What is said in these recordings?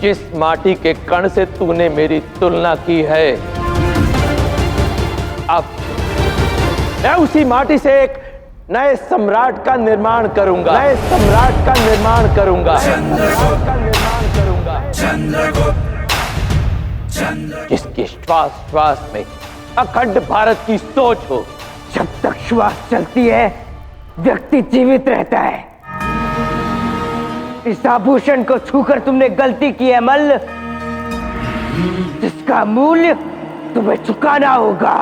जिस माटी के कण से तूने मेरी तुलना की है, अब मैं उसी माटी से एक नए सम्राट का निर्माण करूंगा, नए सम्राट का निर्माण करूंगा, जिसके श्वास श्वास में अखंड भारत की सोच हो। जब तक श्वास चलती है व्यक्ति जीवित रहता है। इस आभूषण को छूकर तुमने गलती की है मल्ल, जिसका मूल्य तुम्हें चुकाना होगा।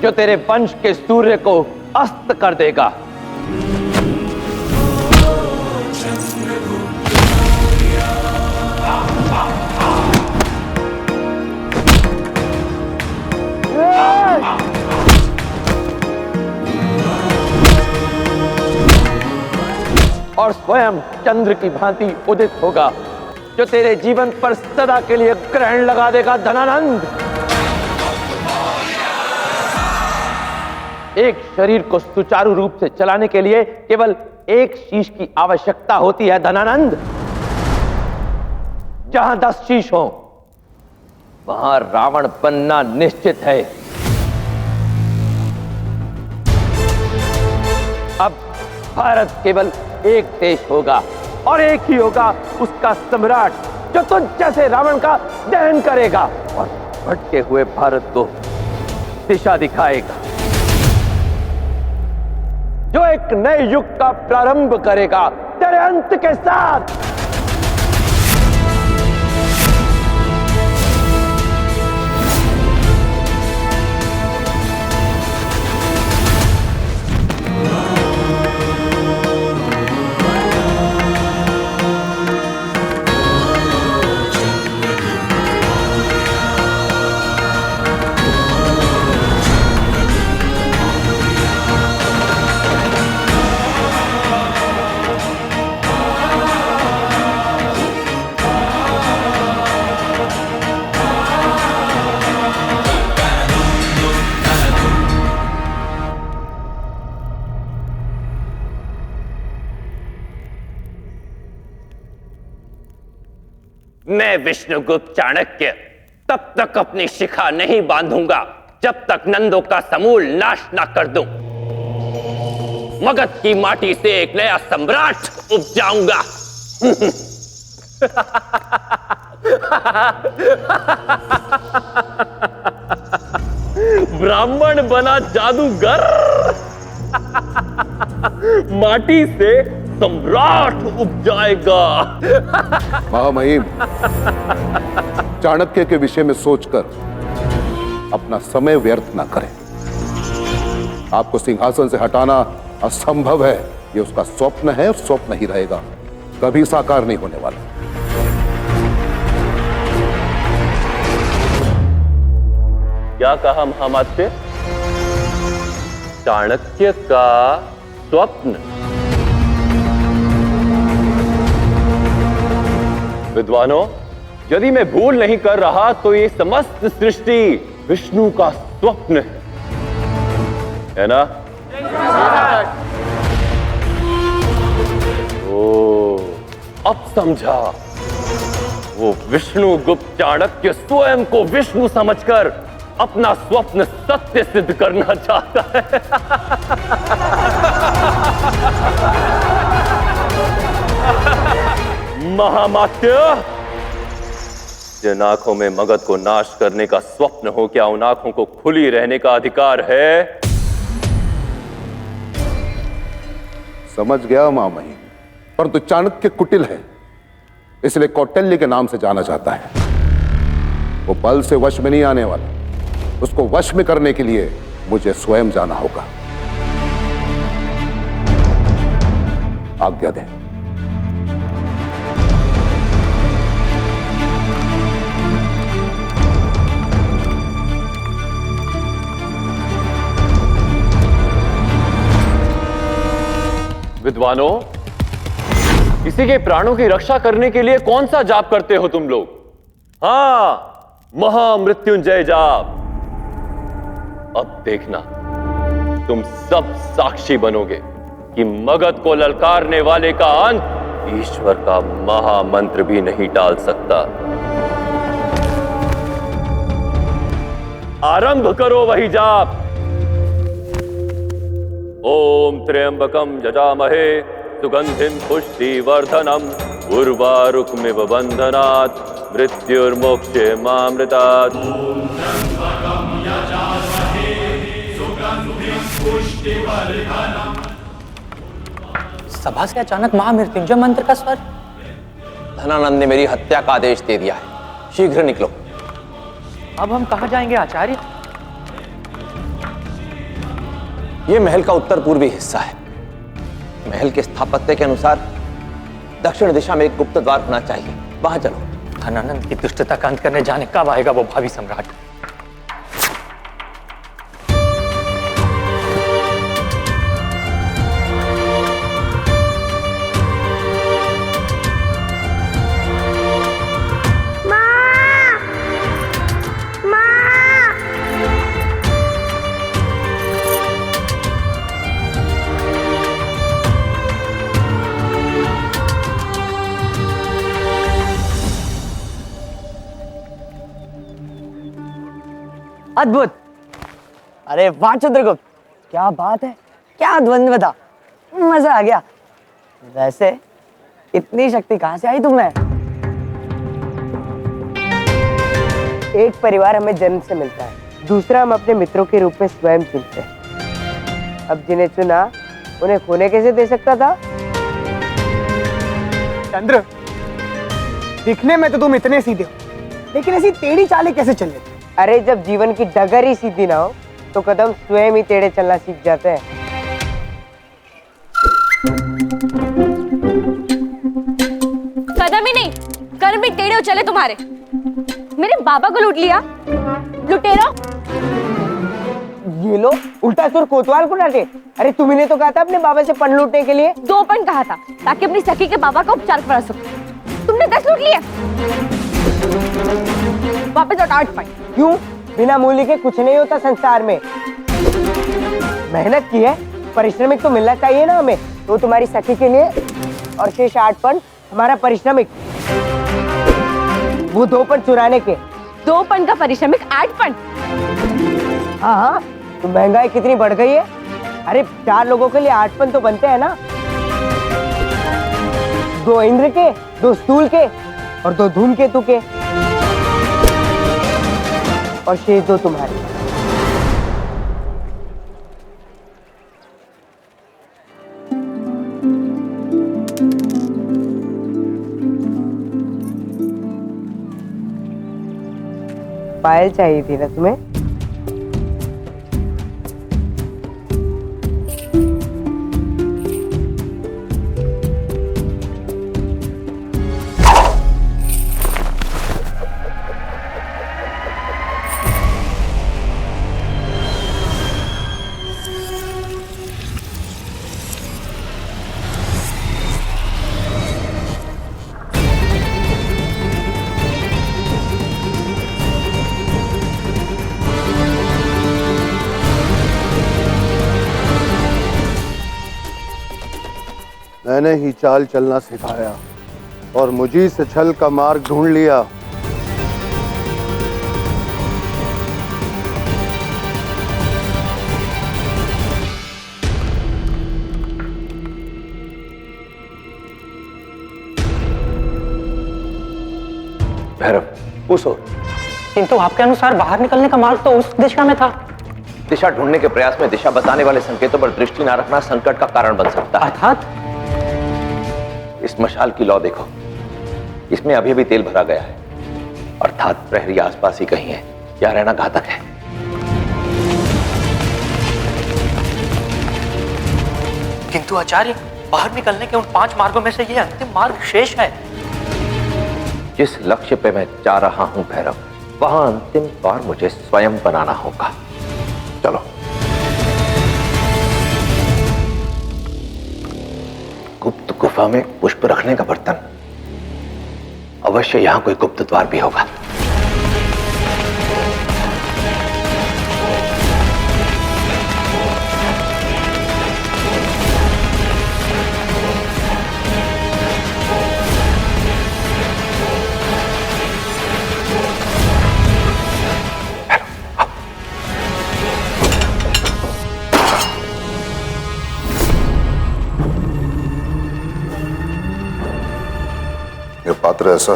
जो तेरे वंश के सूर्य को अस्त कर देगा। और स्वयं चंद्र की भांति उदित होगा, जो तेरे जीवन पर सदा के लिए ग्रहण लगा देगा। धनानंद, एक शरीर को सुचारू रूप से चलाने के लिए केवल एक शीश की आवश्यकता होती है। धनानंद, जहां 10 शीश हो वहां रावण बनना निश्चित है। अब भारत केवल एक देश होगा और एक ही होगा उसका सम्राट, जो तुझ जैसे रावण का दहन करेगा और भटके हुए भारत को दिशा दिखाएगा, जो एक नए युग का प्रारंभ करेगा तेरे अंत के साथ। मैं विष्णुगुप्त चाणक्य तब तक अपनी शिखा नहीं बांधूंगा जब तक नंदों का समूल नाश ना कर दूं। मगध की माटी से एक नया सम्राट उपजाऊंगा। ब्राह्मण बना जादूगर, माटी से सम्राट उपजाएगा। महामहिम, चाणक्य के विषय में सोचकर अपना समय व्यर्थ ना करें। आपको सिंहासन से हटाना असंभव है। ये उसका स्वप्न है और स्वप्न ही रहेगा, कभी साकार नहीं होने वाला। क्या कहा महामात्य? चाणक्य का स्वप्न? विद्वानों, यदि मैं भूल नहीं कर रहा तो ये समस्त सृष्टि विष्णु का स्वप्न है ना? ओ, अब समझा। वो विष्णुगुप्त चाणक्य स्वयं को विष्णु समझकर अपना स्वप्न सत्य सिद्ध करना चाहता है। महामात्य, जिन आंखों में मगध को नाश करने का स्वप्न हो, क्या उन आंखों को खुली रहने का अधिकार है? समझ गया महामहिम, परंतु चाणक्य कुटिल है, इसलिए कौटिल्य के नाम से जाना जाता है। वो बल से वश में नहीं आने वाला। उसको वश में करने के लिए मुझे स्वयं जाना होगा। आज्ञा दें। विद्वानों, किसी के प्राणों की रक्षा करने के लिए कौन सा जाप करते हो तुम लोग? हाँ, महामृत्युंजय जाप। अब देखना, तुम सब साक्षी बनोगे। कि मगध को ललकारने वाले का अंत ईश्वर का महामंत्र भी नहीं टाल सकता। आरंभ करो वही जाप। ओम त्र्यंबकम यजामहे सुगंधिम पुष्टिवर्धनम उर्वारुकमिव बंधनात् मृत्युर्मोक्षे मामृतात्। सभा से अचानक महामृत्युंजय मंत्र का स्वर। धनानंद ने मेरी हत्या का आदेश दे दिया है, शीघ्र निकलो। अब हम कहां जाएंगे आचार्य? यह महल का उत्तर पूर्वी हिस्सा है। महल के स्थापत्य के अनुसार दक्षिण दिशा में एक गुप्त द्वार होना चाहिए, वहां चलो। धनानंद की दुष्टता का अंत करने जाने कब आएगा वो भावी सम्राट? अद्भुत। अरे वाह चंद्रगुप्त, क्या बात है, क्या द्वंद्व था, मजा आ गया। वैसे इतनी शक्ति कहां से आई तुम्हें? एक परिवार हमें जन्म से मिलता है, दूसरा हम अपने मित्रों के रूप में स्वयं चुनते हैं। अब जिन्हें चुना उन्हें खोने कैसे दे सकता था? चंद्र, दिखने में तो तुम इतने सीधे हो, लेकिन ऐसी टेढ़ी चालें कैसे चल लेते? अरे जब जीवन की डगर ही सीधी ना हो तो कदम स्वयं ही टेढ़े चलना सीख जाते हैं। कदम ही नहीं, कर्म भी टेढ़े हो चले तुम्हारे। मेरे बाबा को लूट लिया, लुटेरो। ये लो उल्टा सुर कोतवाल को डांटे। अरे तुम्ही तो कहा था अपने बाबा से पन लूटने के लिए। 2 पन कहा था ताकि अपनी सखी के बाबा का उपचार करा सको। तुमने 10 लूट लिए। वापस लौट 8 पन। क्यों? बिना मूल्य के कुछ नहीं होता संसार में। मेहनत की है, परिश्रमिक तो मिलना चाहिए ना हमें। तो तुम्हारी सखी के लिए और शेष 8 पन हमारा परिश्रमिक। वो 2 पन चुराने के। 2 पन का परिश्रमिक 8 पन। हाँ हाँ, तो महंगाई कितनी बढ़ गई है। अरे 4 लोगों के लिए 8 पन तो बनते हैं ना। 2 इंद्र के, 2 स्थूल के और 2 धूमकेतु के, और शेष 2 तुम्हारे। पायल चाहिए थी ना तुम्हें? मैंने ही चाल चलना सिखाया और मुझी से छल का मार्ग ढूंढ लिया। भैरव, उस ओर। किंतु आपके अनुसार बाहर निकलने का मार्ग तो उस दिशा में था। दिशा ढूंढने के प्रयास में दिशा बताने वाले संकेतों पर दृष्टि न रखना संकट का कारण बन सकता है। अर्थात? इस मशाल की लौ देखो, इसमें अभी भी तेल भरा गया है। अर्थात प्रहरी आसपास ही कहीं है, यहाँ रहना घातक है। किंतु आचार्य, बाहर निकलने के उन 5 मार्गों में से ये अंतिम मार्ग शेष है। जिस लक्ष्य पे मैं जा रहा हूं भैरव, वहां अंतिम द्वार मुझे स्वयं बनाना होगा। चलो। गुप्त गुफा में पुष्प रखने का बर्तन, अवश्य यहां कोई गुप्त द्वार भी होगा। पात्र ऐसा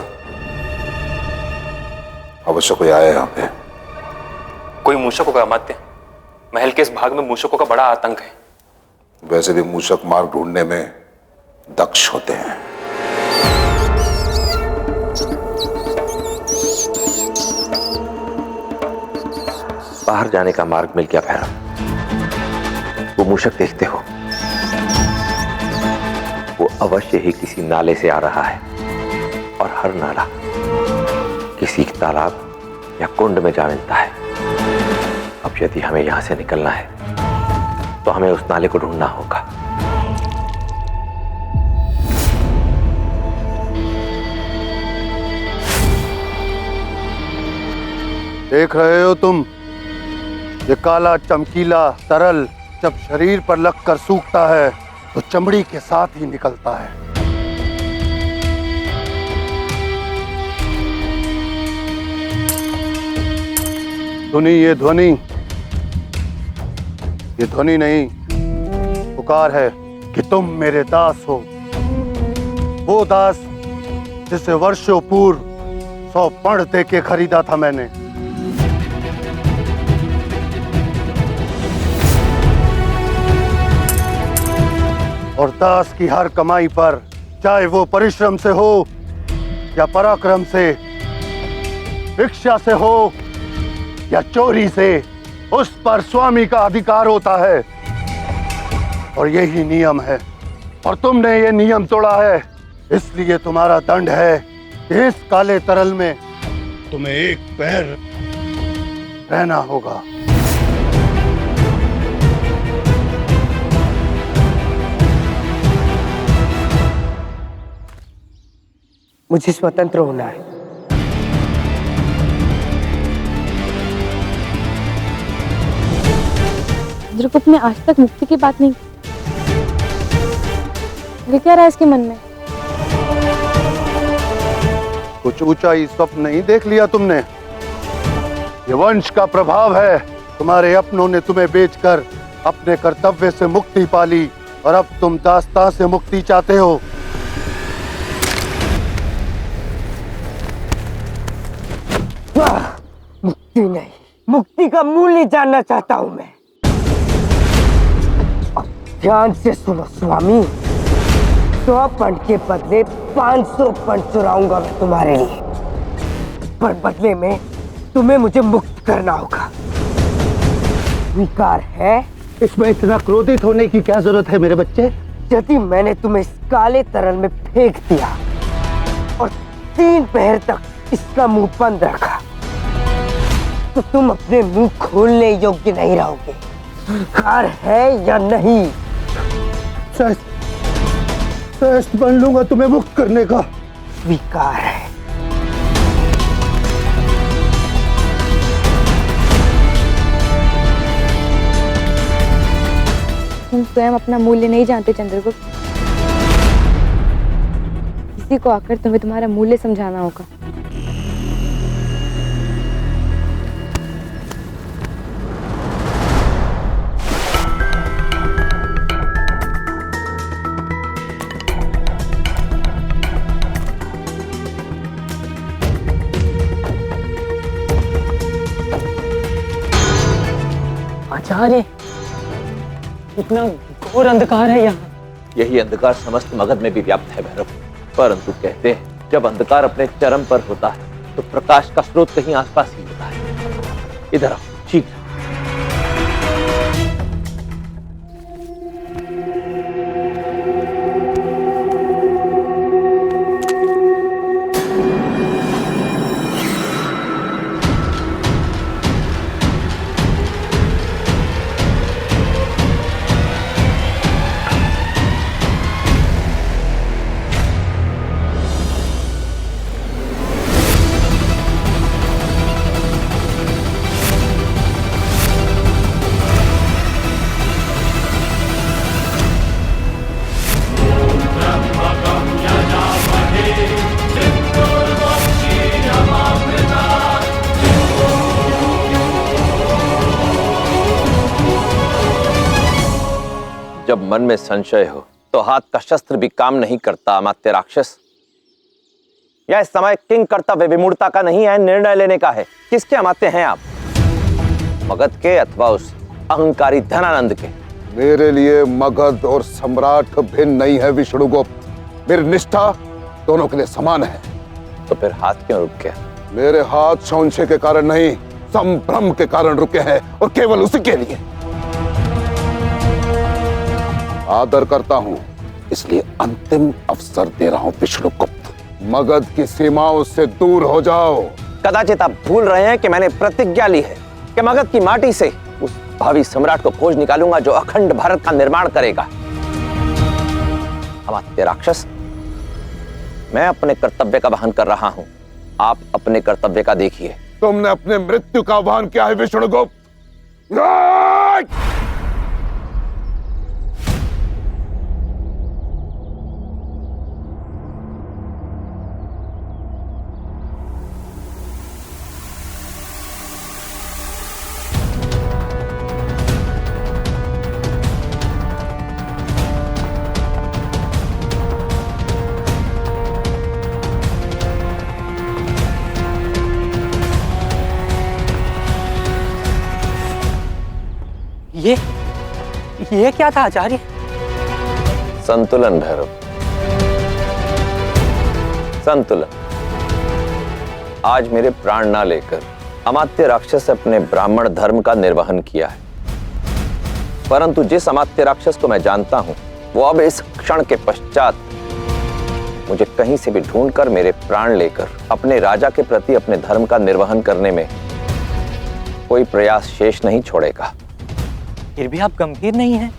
अवश्य कोई आया यहाँ पे। कोई मूषक होगा अमात्य। महल के इस भाग में मूषकों का बड़ा आतंक है। वैसे भी मूषक मार्ग ढूंढने में दक्ष होते हैं। बाहर जाने का मार्ग मिल गया भैरव। वो मूषक देखते हो, वो अवश्य ही किसी नाले से आ रहा है, और हर नाला किसी तालाब या कुंड में जा मिलता है। अब यदि हमें यहां से निकलना है तो हमें उस नाले को ढूंढना होगा। देख रहे हो तुम, ये काला चमकीला तरल जब शरीर पर लगकर सूखता है तो चमड़ी के साथ ही निकलता है। ये ध्वनि नहीं, पुकार है कि तुम मेरे दास हो। वो दास जिसे वर्षों पूर्व 100 पर्ण दे के खरीदा था मैंने। और दास की हर कमाई पर, चाहे वो परिश्रम से हो या पराक्रम से, भिक्षा से हो या चोरी से, उस पर स्वामी का अधिकार होता है। और यही नियम है, और तुमने ये नियम तोड़ा है, इसलिए तुम्हारा दंड है कि इस काले तरल में तुम्हें एक पैर रहना होगा। मुझे स्वतंत्र होना है। चंद्रगुप्त ने आज तक मुक्ति की बात नहीं की। ये क्या रहा है इसके मन में? कुछ ऊंचाई स्वप्न नहीं देख लिया तुमने? ये वंश का प्रभाव है। तुम्हारे अपनों ने तुम्हें बेचकर अपने कर्तव्य से मुक्ति पाली, और अब तुम दास्तां से मुक्ति चाहते हो। मुक्ति नहीं, मुक्ति का मूल्य जानना चाहता हूं मैं। अब ध्यान से सुनो स्वामी, 100 पर्ण के बदले 500 पर्ण चुराऊंगा मैं तुम्हारे लिए, पर बदले में तुम्हें मुझे मुक्त करना होगा। स्वीकार है? इसमें इतना क्रोधित होने की क्या जरूरत है मेरे बच्चे? यदि मैंने तुम्हें इस काले तरल में फेंक दिया और 3 पहर तक इसका मुंह बंद रखा, तो तुम अपने मुंह खोलने योग्य नहीं रहोगे। स्वीकार है या नहीं? श्रेष्ठ बन लूंगा तुम्हें मुक्त करने का। स्वीकार है। तुम स्वयं अपना मूल्य नहीं जानते चंद्रगुप्त। किसी को आकर तुम्हें तुम्हारा मूल्य समझाना होगा। आचार्य, इतना घोर अंधकार है यहाँ। यही अंधकार समस्त मगध में भी व्याप्त है भैरव। परंतु कहते हैं जब अंधकार अपने चरम पर होता है तो प्रकाश का स्रोत कहीं आसपास ही होता है। इधर आओ, शीघ्र। जब मन में संशय हो तो हाथ का शस्त्र भी काम नहीं करता अमात्य राक्षस। यह समय किंग कर्तव्य विमूढ़ता का नहीं है, निर्णय लेने का है। किसके अमात्य हैं आप? मगध के अथवा उस अहंकारी धनानंद के? मेरे लिए मगध और सम्राट भिन्न नहीं है विष्णुगुप्त। मेरी निष्ठा दोनों के लिए समान है। तो फिर हाथ क्यों रुक गया? मेरे हाथ संशय के कारण नहीं, संभ्रम के कारण रुके हैं, और केवल उसी के लिए। आदर करता हूं, इसलिए अंतिम अवसर दे रहा हूं विष्णुगुप्त। मगध की सीमाओं से दूर हो जाओ। कदाचित आप भूल रहे हैं कि मैंने प्रतिज्ञा ली है कि मगध की माटी से उस भावी सम्राट को खोज निकालूंगा जो अखंड भारत का निर्माण करेगा। अमात्य राक्षस, मैं अपने कर्तव्य का वहन कर रहा हूं, आप अपने कर्तव्य का देखिए। तुमने अपने मृत्यु का आह्वान किया है विष्णुगुप्त। ये क्या था आचार्य? संतुलन भैरव, संतुलन। आज मेरे प्राण ना लेकर अमात्य राक्षस अपने ब्राह्मण धर्म का निर्वहन किया है, परंतु जिस अमात्य राक्षस को मैं जानता हूं वो अब इस क्षण के पश्चात मुझे कहीं से भी ढूंढकर मेरे प्राण लेकर अपने राजा के प्रति अपने धर्म का निर्वहन करने में कोई प्रयास शेष नहीं छोड़ेगा। फिर भी आप गंभीर नहीं हैं?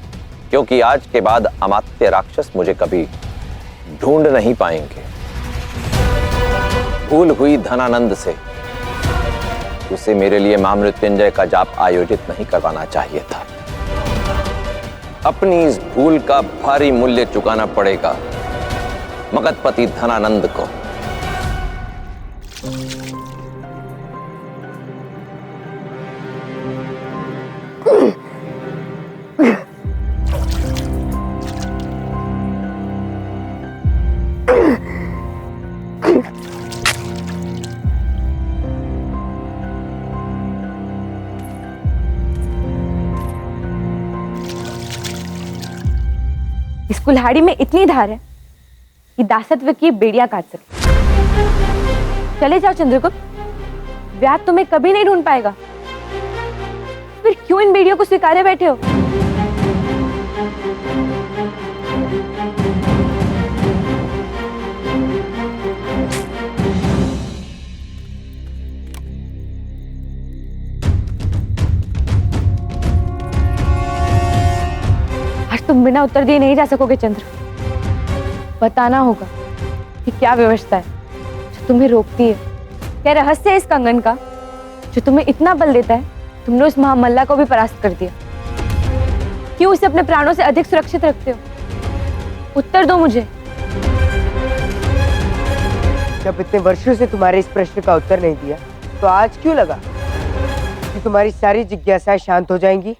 क्योंकि आज के बाद अमात्य राक्षस मुझे कभी ढूंढ नहीं पाएंगे। भूल हुई धनानंद से उसे मेरे लिए महामृत्युंजय का जाप आयोजित नहीं करवाना चाहिए था। अपनी इस भूल का भारी मूल्य चुकाना पड़ेगा मगधपति धनानंद को। इस कुल्हाड़ी में इतनी धार है कि दासत्व की बेड़ियां काट सके। चले जाओ चंद्रगुप्त, व्याध तुम्हें कभी नहीं ढूंढ पाएगा। फिर क्यों इन बेड़ियों को स्वीकारे बैठे हो? आज तुम बिना उत्तर दिए नहीं जा सकोगे चंद्र। बताना होगा कि क्या व्यवस्था है जो तुम्हें रोकती है, क्या रहस्य है इस कंगन का जो तुम्हें इतना बल देता है। तुमने उस महामल्ला को भी परास्त कर दिया, क्यों उसे अपने प्राणों से अधिक सुरक्षित रखते हो? उत्तर दो मुझे। जब इतने वर्षों से तुम्हारे इस प्रश्न का उत्तर नहीं दिया तो आज क्यों लगा कि तुम्हारी सारी जिज्ञासाएं शांत हो जाएंगी?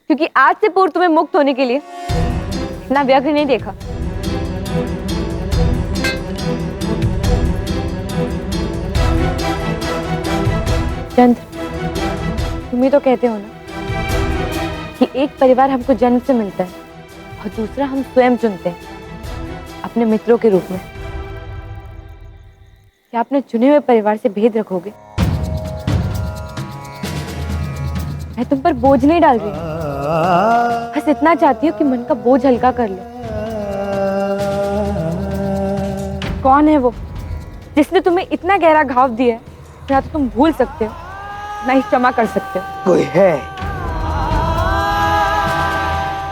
क्योंकि आज से पूर्व तुम्हें मुक्त होने के लिए इतना व्यग्र नहीं देखा। चंद्र, तुम ही तो कहते हो ना कि एक परिवार हमको जन्म से मिलता है और दूसरा हम स्वयं चुनते हैं अपने मित्रों के रूप में। क्या अपने चुने हुए परिवार से भेद रखोगे? मैं तुम पर बोझ नहीं डाल रही, बस इतना चाहती हूँ कि मन का बोझ हल्का कर लो। कौन है वो जिसने तुम्हें इतना गहरा घाव दिया है? ना तो तुम भूल सकते हो ना ही क्षमा कर सकते हो। कोई है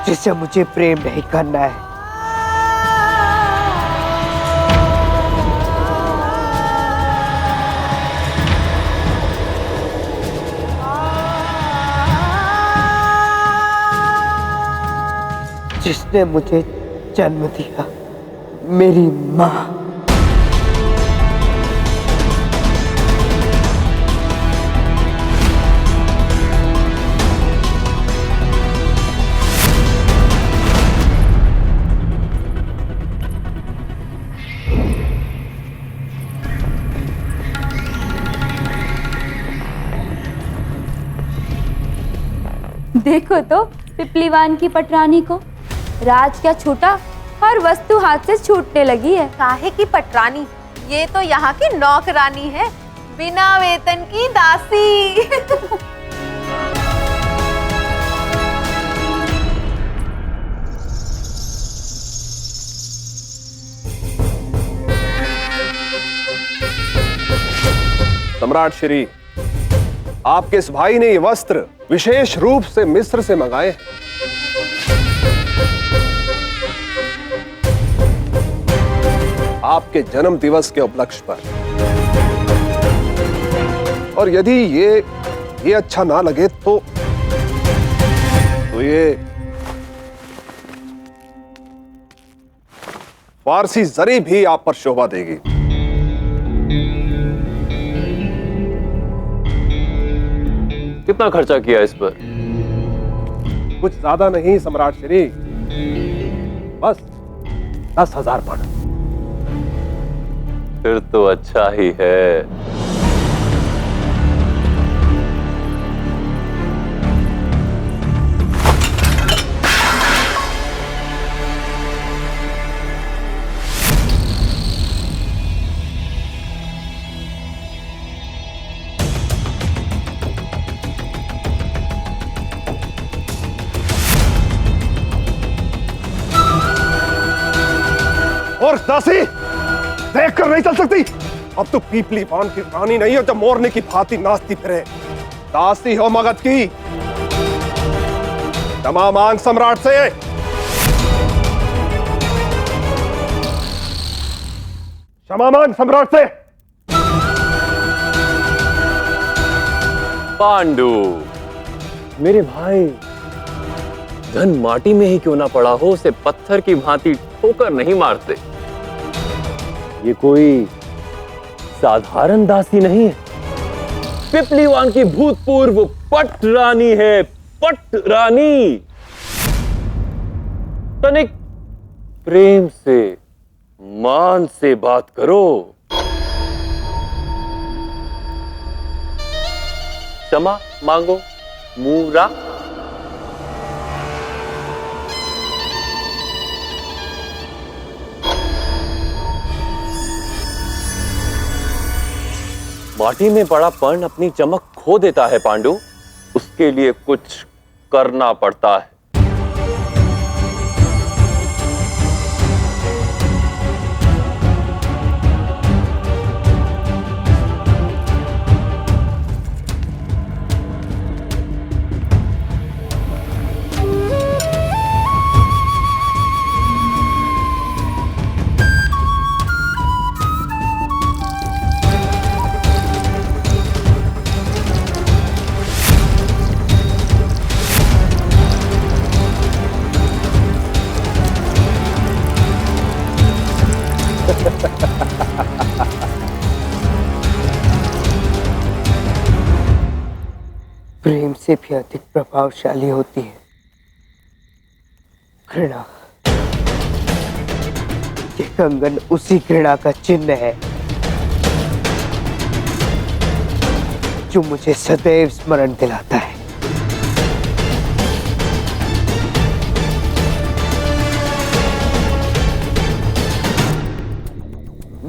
जिससे मुझे प्रेम नहीं करना है। जिसने मुझे जन्म दिया, मेरी माँ। देखो तो पिपलीवान की पटरानी को, राज क्या छूटा, हर वस्तु हाथ से छूटने लगी है। काहे की पटरानी, ये तो यहाँ की नौकरानी है, बिना वेतन की दासी। सम्राट श्री, आपके इस भाई ने ये वस्त्र विशेष रूप से मिस्र से मंगाए। आपके जन्म दिवस के उपलक्ष्य पर। और यदि ये अच्छा ना लगे तो ये फारसी जरी भी आप पर शोभा देगी। कितना खर्चा किया इस पर? कुछ ज्यादा नहीं सम्राट श्री, बस 10,000 पड़। फिर तो अच्छा ही है। और दासी देख कर नहीं चल सकती। अब तो पीपली वान की रानी नहीं हो, जब मोरने की भांति नाचती फिरे। दासी हो मगध की, क्षमा मांग सम्राट से। क्षमा मांग सम्राट से। पांडु, मेरे भाई, धन माटी में ही क्यों ना पड़ा हो, उसे पत्थर की भांति ठोकर नहीं मारते। ये कोई साधारण दासी नहीं है, पिपलीवान की भूतपूर्व पट रानी है, पट रानी। तनिक प्रेम से, मान से बात करो। क्षमा मांगो मूरा। माटी में पड़ा पर्ण अपनी चमक खो देता है पांडु, उसके लिए कुछ करना पड़ता है। प्रेम से भी अधिक प्रभावशाली होती है घृणा। ये कंगन उसी घृणा का चिन्ह है जो मुझे सदैव स्मरण दिलाता है।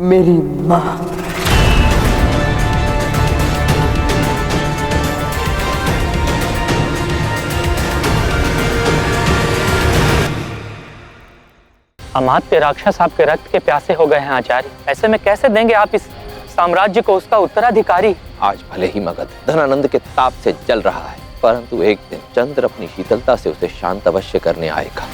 मेरी मां। अमात्य राक्षस आपके रक्त के प्यासे हो गए हैं आचार्य। ऐसे में कैसे देंगे आप इस साम्राज्य को उसका उत्तराधिकारी? आज भले ही मगध धनानंद के ताप से जल रहा है, परंतु एक दिन चंद्र अपनी शीतलता से उसे शांत अवश्य करने आएगा।